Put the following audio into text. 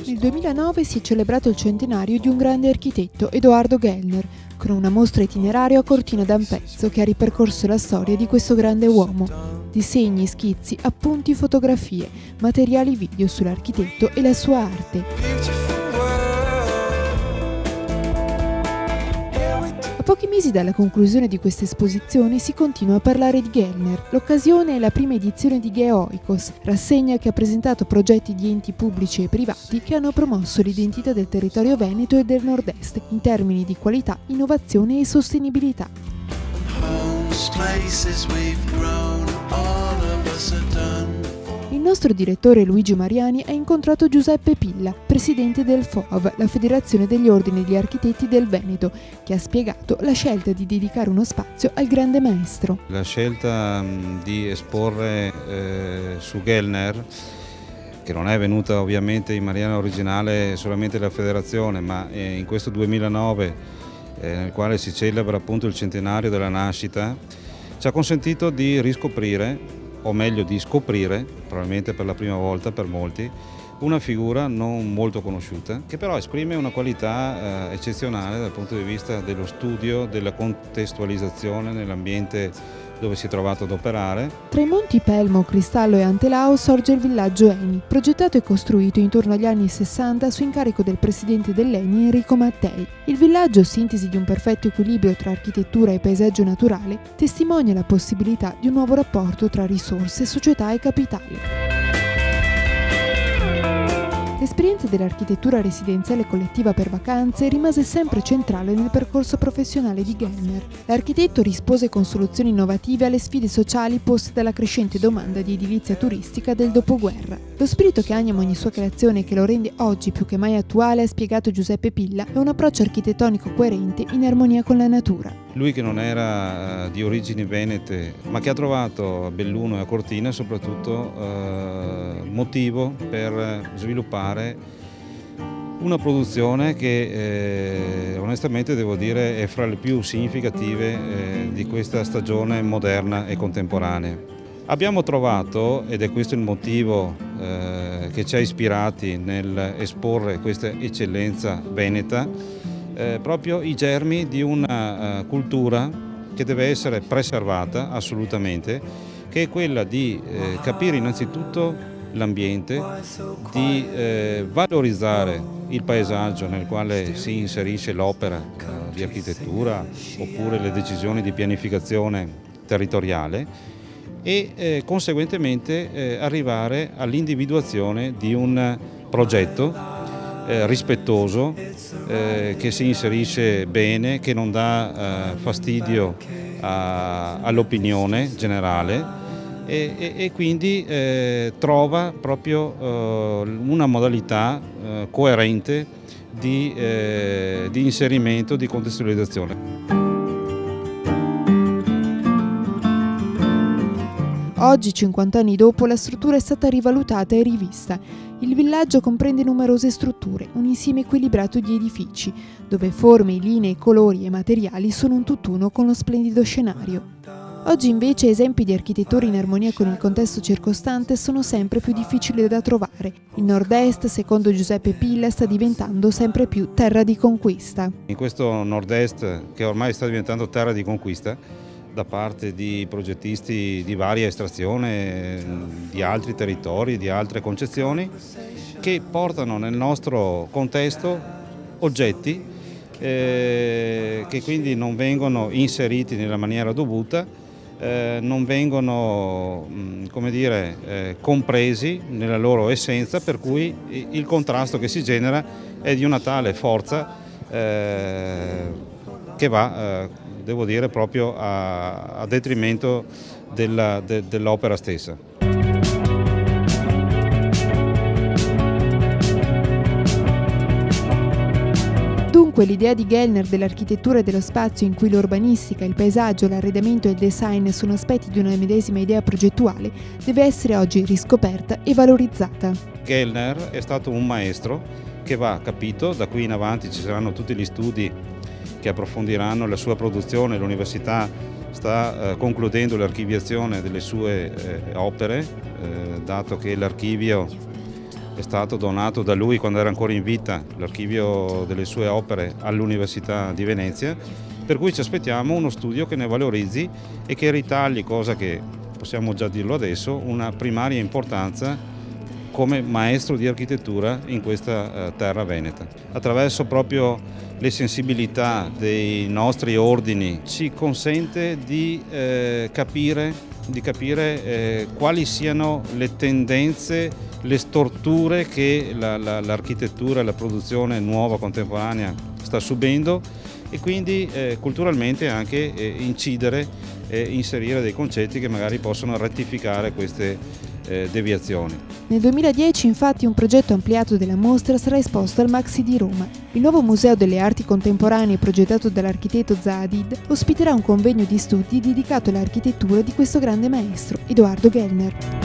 Nel 2009 si è celebrato il centenario di un grande architetto, Edoardo Gellner, con una mostra itineraria a Cortina d'Ampezzo che ha ripercorso la storia di questo grande uomo. Disegni, schizzi, appunti, fotografie, materiali video sull'architetto e la sua arte. A pochi mesi dalla conclusione di questa esposizione si continua a parlare di Gellner. L'occasione è la prima edizione di Geoikos, rassegna che ha presentato progetti di enti pubblici e privati che hanno promosso l'identità del territorio veneto e del nord-est in termini di qualità, innovazione e sostenibilità. Il nostro direttore Luigi Mariani ha incontrato Giuseppe Pilla, presidente del FOAV, la Federazione degli Ordini degli Architetti del Veneto, che ha spiegato la scelta di dedicare uno spazio al grande maestro. La scelta di esporre su Gellner, che non è venuta ovviamente in maniera originale solamente dalla Federazione, ma in questo 2009, nel quale si celebra appunto il centenario della nascita, ci ha consentito di riscoprire, o meglio di scoprire, probabilmente per la prima volta per molti, una figura non molto conosciuta, che però esprime una qualità eccezionale dal punto di vista dello studio, della contestualizzazione nell'ambiente dove si è trovato ad operare. Tra i monti Pelmo, Cristallo e Antelao sorge il villaggio Eni, progettato e costruito intorno agli anni 60 su incarico del presidente dell'Eni Enrico Mattei. Il villaggio, sintesi di un perfetto equilibrio tra architettura e paesaggio naturale, testimonia la possibilità di un nuovo rapporto tra risorse, società e capitale. L'esperienza dell'architettura residenziale collettiva per vacanze rimase sempre centrale nel percorso professionale di Gellner. L'architetto rispose con soluzioni innovative alle sfide sociali poste dalla crescente domanda di edilizia turistica del dopoguerra. Lo spirito che anima ogni sua creazione e che lo rende oggi più che mai attuale, ha spiegato Giuseppe Pilla, è un approccio architettonico coerente in armonia con la natura. Lui che non era di origini venete, ma che ha trovato a Belluno e a Cortina soprattutto motivo per sviluppare una produzione che onestamente devo dire è fra le più significative di questa stagione moderna e contemporanea. Abbiamo trovato, ed è questo il motivo che ci ha ispirati nel esporre questa eccellenza veneta, proprio i germi di una cultura che deve essere preservata assolutamente, che è quella di capire innanzitutto l'ambiente, di valorizzare il paesaggio nel quale si inserisce l'opera di architettura oppure le decisioni di pianificazione territoriale e conseguentemente arrivare all'individuazione di un progetto rispettoso, che si inserisce bene, che non dà fastidio all'opinione generale e quindi trova proprio una modalità coerente di inserimento, di contestualizzazione. Oggi, 50 anni dopo, la struttura è stata rivalutata e rivista. Il villaggio comprende numerose strutture, un insieme equilibrato di edifici, dove forme, linee, colori e materiali sono un tutt'uno con lo splendido scenario. Oggi invece esempi di architettura in armonia con il contesto circostante sono sempre più difficili da trovare. Il nord-est, secondo Giuseppe Pilla, sta diventando sempre più terra di conquista. In questo nord-est, che ormai sta diventando terra di conquista, da parte di progettisti di varia estrazione, di altri territori, di altre concezioni, che portano nel nostro contesto oggetti che quindi non vengono inseriti nella maniera dovuta, non vengono, come dire, compresi nella loro essenza, per cui il contrasto che si genera è di una tale forza che va, devo dire, proprio a detrimento dell'opera stessa. Dunque l'idea di Gellner dell'architettura e dello spazio in cui l'urbanistica, il paesaggio, l'arredamento e il design sono aspetti di una medesima idea progettuale deve essere oggi riscoperta e valorizzata. Gellner è stato un maestro che va capito, da qui in avanti ci saranno tutti gli studi che approfondiranno la sua produzione. L'università sta concludendo l'archiviazione delle sue opere, dato che l'archivio è stato donato da lui quando era ancora in vita, l'archivio delle sue opere all'Università di Venezia, per cui ci aspettiamo uno studio che ne valorizzi e che ritagli, cosa che possiamo già dirlo adesso, una primaria importanza come maestro di architettura in questa terra veneta. Attraverso proprio le sensibilità dei nostri ordini ci consente di capire quali siano le tendenze, le storture che l'architettura e la produzione nuova contemporanea sta subendo e quindi culturalmente anche incidere e inserire dei concetti che magari possono rettificare queste deviazioni. Nel 2010 infatti un progetto ampliato della mostra sarà esposto al Maxi di Roma. Il nuovo Museo delle Arti Contemporanee progettato dall'architetto Zaha Hadid ospiterà un convegno di studi dedicato all'architettura di questo grande maestro, Edoardo Gellner.